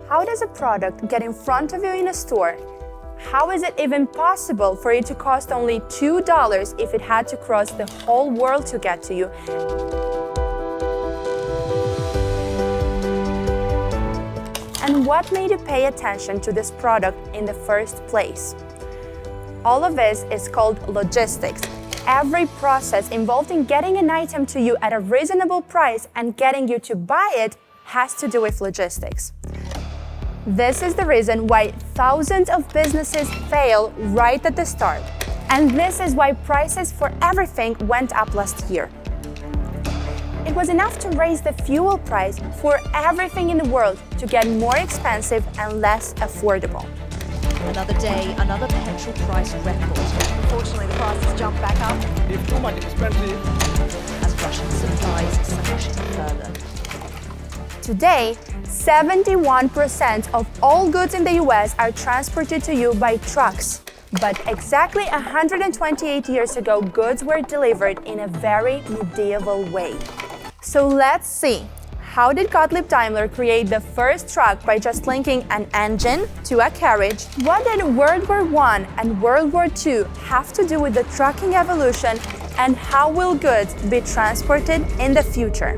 How does a product get in front of you in a store? How is it even possible for it to cost only $2 if it had to cross the whole world to get to you? And what made you pay attention to this product in the first place? All of this is called logistics. Every process involved in getting an item to you at a reasonable price and getting you to buy it has to do with logistics. This is the reason why thousands of businesses fail right at the start. And this is why prices for everything went up last year. It was enough to raise the fuel price for everything in the world to get more expensive and less affordable. Another day, another petrol price record. Unfortunately, the prices jumped back up. It's too much expensive. As Russian supplies sanction further. Today, 71% of all goods in the US are transported to you by trucks. But exactly 128 years ago, goods were delivered in a very medieval way. So let's see. How did Gottlieb Daimler create the first truck by just linking an engine to a carriage? What did World War I and World War II have to do with the trucking evolution? And how will goods be transported in the future?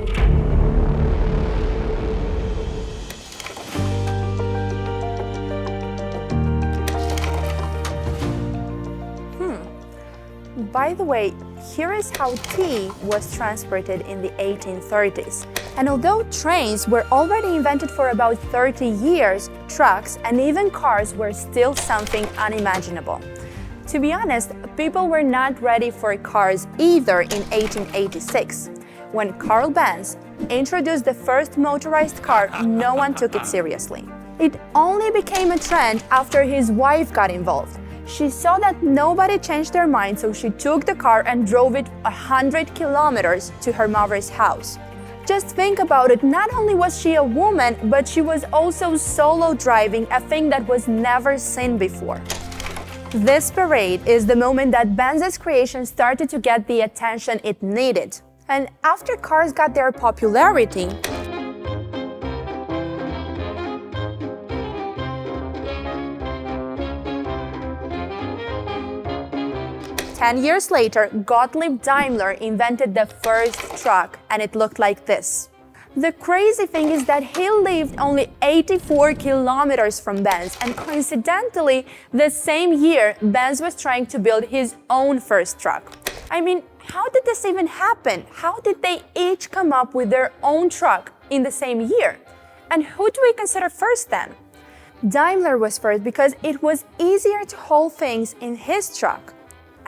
By the way, here is how tea was transported in the 1830s. And although trains were already invented for about 30 years, trucks and even cars were still something unimaginable. To be honest, people were not ready for cars either in 1886. When Bertha Benz introduced the first motorized car, no one took it seriously. It only became a trend after his wife got involved. She saw that nobody changed their mind, so she took the car and drove it 100 kilometers to her mother's house. Just think about it, not only was she a woman, but she was also solo driving, a thing that was never seen before. This parade is the moment that Benz's creation started to get the attention it needed. And after cars got their popularity, 10 years later, Gottlieb Daimler invented the first truck, and it looked like this. The crazy thing is that he lived only 84 kilometers from Benz, and coincidentally, the same year, Benz was trying to build his own first truck. I mean, how did this even happen? How did they each come up with their own truck in the same year? And who do we consider first then? Daimler was first because it was easier to haul things in his truck.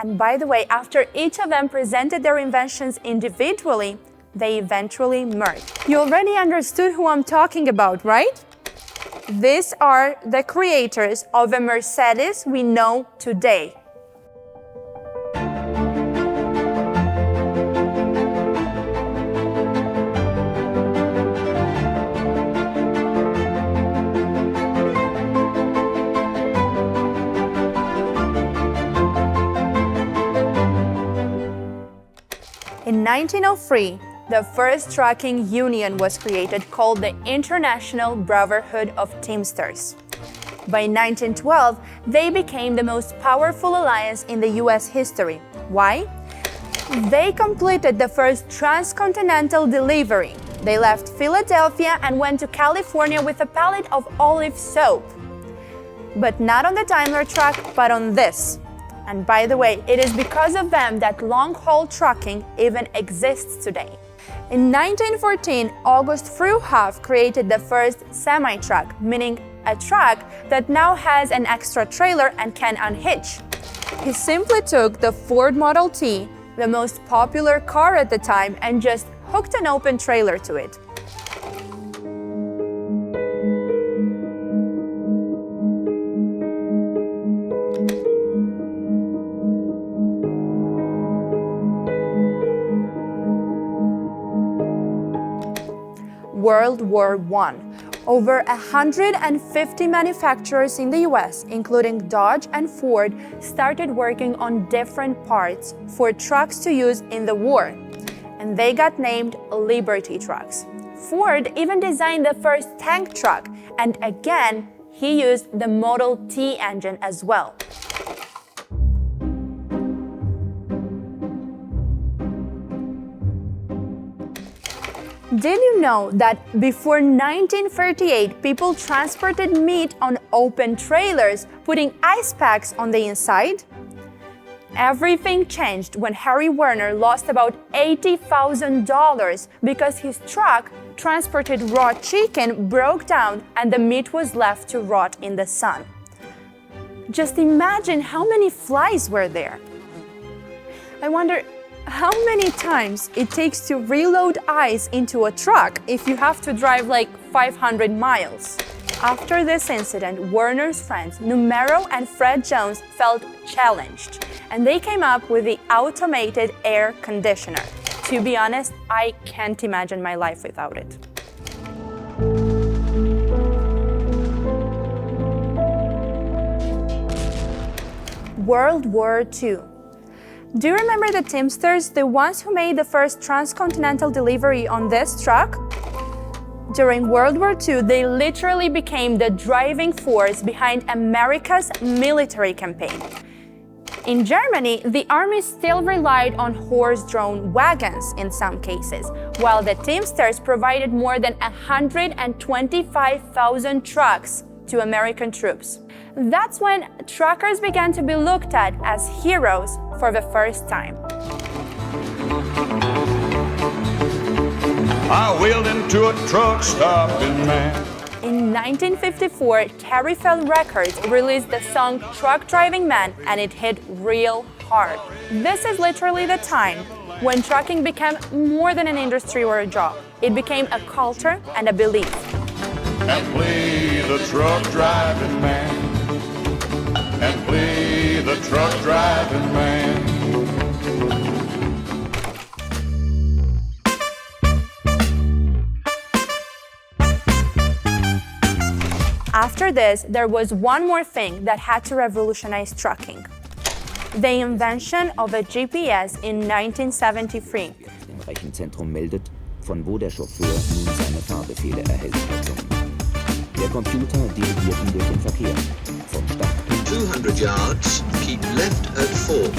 And by the way, after each of them presented their inventions individually, they eventually merged. You already understood who I'm talking about, right? These are the creators of the Mercedes we know today. In 1903, the first trucking union was created called the International Brotherhood of Teamsters. By 1912, they became the most powerful alliance in the US history. Why? They completed the first transcontinental delivery. They left Philadelphia and went to California with a pallet of olive soap. But not on the Daimler truck, but on this. And by the way, it is because of them that long-haul trucking even exists today. In 1914, August Fruehauf created the first semi-truck, meaning a truck that now has an extra trailer and can unhitch. He simply took the Ford Model T, the most popular car at the time, and just hooked an open trailer to it. World War I. Over 150 manufacturers in the US, including Dodge and Ford, started working on different parts for trucks to use in the war, and they got named Liberty trucks. Ford even designed the first tank truck, And again, he used the Model T engine as well. Did you know that before 1938, people transported meat on open trailers, putting ice packs on the inside? Everything changed when Harry Werner lost about $80,000 because his truck transported raw chicken broke down and the meat was left to rot in the sun. Just imagine how many flies were there. I wonder how many times it takes to reload ice into a truck if you have to drive like 500 miles. After this incident, Werner's friends Numero and Fred Jones felt challenged, and they came up with the automated air conditioner. To be honest, I can't imagine my life without it. World War II. Do you remember the Teamsters, the ones who made the first transcontinental delivery on this truck? During World War II, they literally became the driving force behind America's military campaign. In Germany, the army still relied on horse-drawn wagons in some cases, while the Teamsters provided more than 125,000 trucks to American troops. That's when truckers began to be looked at as heroes for the first time. I wheeled into a truck stopping man. In 1954, Carryfell Records released the song Truck Driving Man, and it hit real hard. This is literally the time when trucking became more than an industry or a job. It became a culture and a belief. And play the truck driving man. And play the truck driving man. After this, there was one more thing that had to revolutionize trucking: the invention of a GPS in 1973. Im Rechenzentrum meldet, von wo der Chauffeur nun seine Fahrbefehle erhält. Der Computer dirigiert ihn durch den Verkehr. Vom Startpunkt 200 yards, keep left at fork.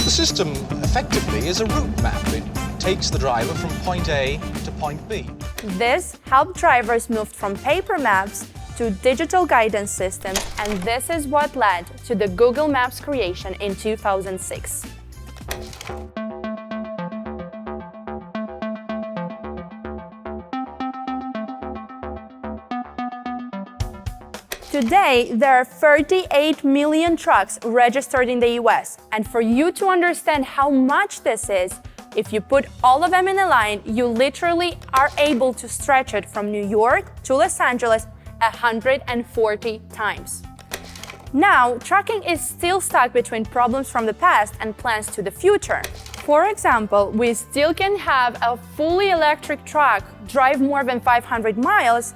The system effectively is a route map. It takes the driver from point A to point B. This helped drivers move from paper maps to digital guidance systems, and this is what led to the Google Maps creation in 2006. Today, there are 38 million trucks registered in the US, and for you to understand how much this is, if you put all of them in a line, you literally are able to stretch it from New York to Los Angeles 140 times. Now, trucking is still stuck between problems from the past and plans to the future. For example, we still can have a fully electric truck drive more than 500 miles,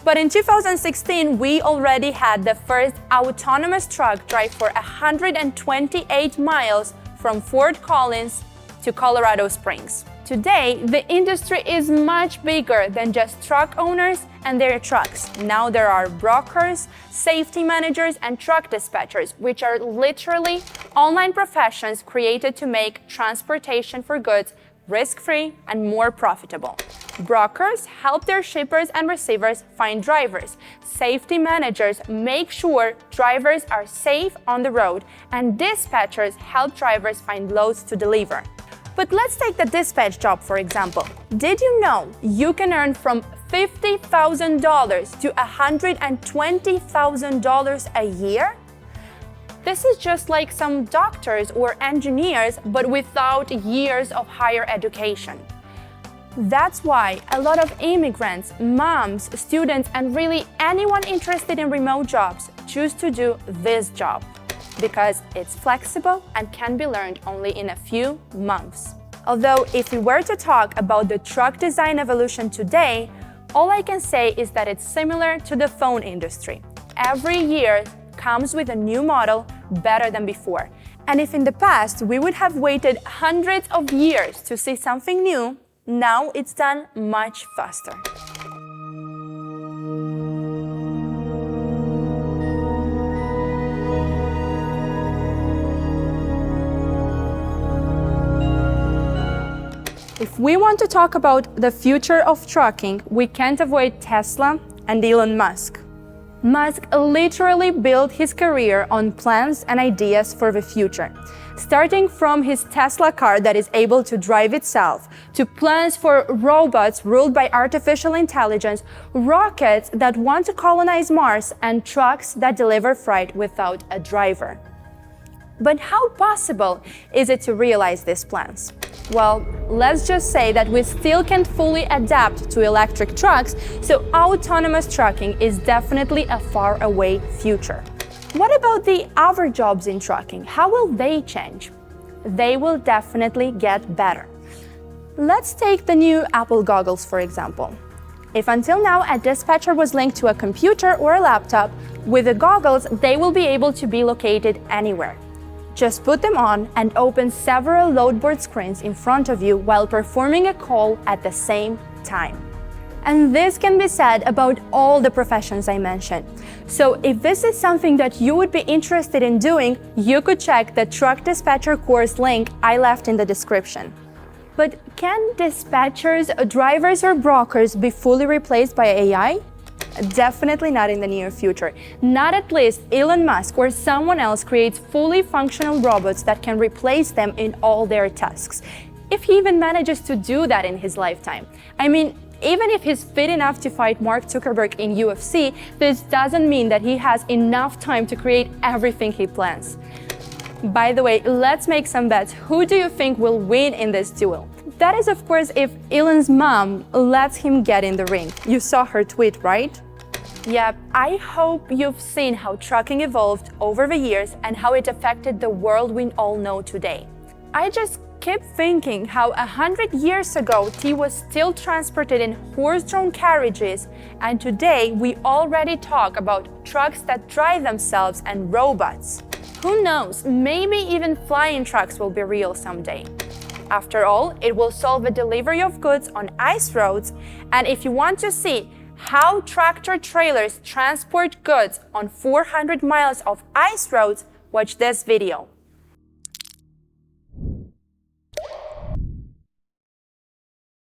but in 2016, we already had the first autonomous truck drive for 128 miles from Fort Collins to Colorado Springs. Today, the industry is much bigger than just truck owners and their trucks. Now there are brokers, safety managers, and truck dispatchers, which are literally online professions created to make transportation for goods risk-free and more profitable. Brokers help their shippers and receivers find drivers. Safety managers make sure drivers are safe on the road, and dispatchers help drivers find loads to deliver. But let's take the dispatch job, for example. Did you know you can earn from $50,000 to $120,000 a year? This is just like some doctors or engineers, but without years of higher education. That's why a lot of immigrants, moms, students, and really anyone interested in remote jobs choose to do this job, because it's flexible and can be learned only in a few months. Although if we were to talk about the truck design evolution today, all I can say is that it's similar to the phone industry. Every year comes with a new model better than before. And if in the past we would have waited hundreds of years to see something new, now it's done much faster. if we want to talk about the future of trucking, we can't avoid Tesla and Elon Musk. Musk literally built his career on plans and ideas for the future. Starting from his Tesla car that is able to drive itself, to plans for robots ruled by artificial intelligence, rockets that want to colonize Mars, and trucks that deliver freight without a driver. But how possible is it to realize these plans? Well, let's just say that we still can't fully adapt to electric trucks, so autonomous trucking is definitely a faraway future. What about the other jobs in trucking? How will they change? They will definitely get better. Let's take the new Apple goggles, for example. If until now a dispatcher was linked to a computer or a laptop, with the goggles they will be able to be located anywhere. Just put them on and open several loadboard screens in front of you while performing a call at the same time. And this can be said about all the professions I mentioned. So if this is something that you would be interested in doing, you could check the truck dispatcher course link I left in the description. But can dispatchers, drivers, or brokers be fully replaced by AI? Definitely not in the near future. Not at least Elon Musk or someone else creates fully functional robots that can replace them in all their tasks. If he even manages to do that in his lifetime. I mean, even if he's fit enough to fight Mark Zuckerberg in UFC, this doesn't mean that he has enough time to create everything he plans. By the way, let's make some bets. Who do you think will win in this duel? That is, of course, if Elon's mom lets him get in the ring. You saw her tweet, right? Yep, I hope you've seen how trucking evolved over the years and how it affected the world we all know today. I just keep thinking how 100 years ago tea was still transported in horse-drawn carriages, and today we already talk about trucks that drive themselves and robots. Who knows, maybe even flying trucks will be real someday. After all, it will solve the delivery of goods on ice roads, and if you want to see how tractor trailers transport goods on 400 miles of ice roads, watch this video.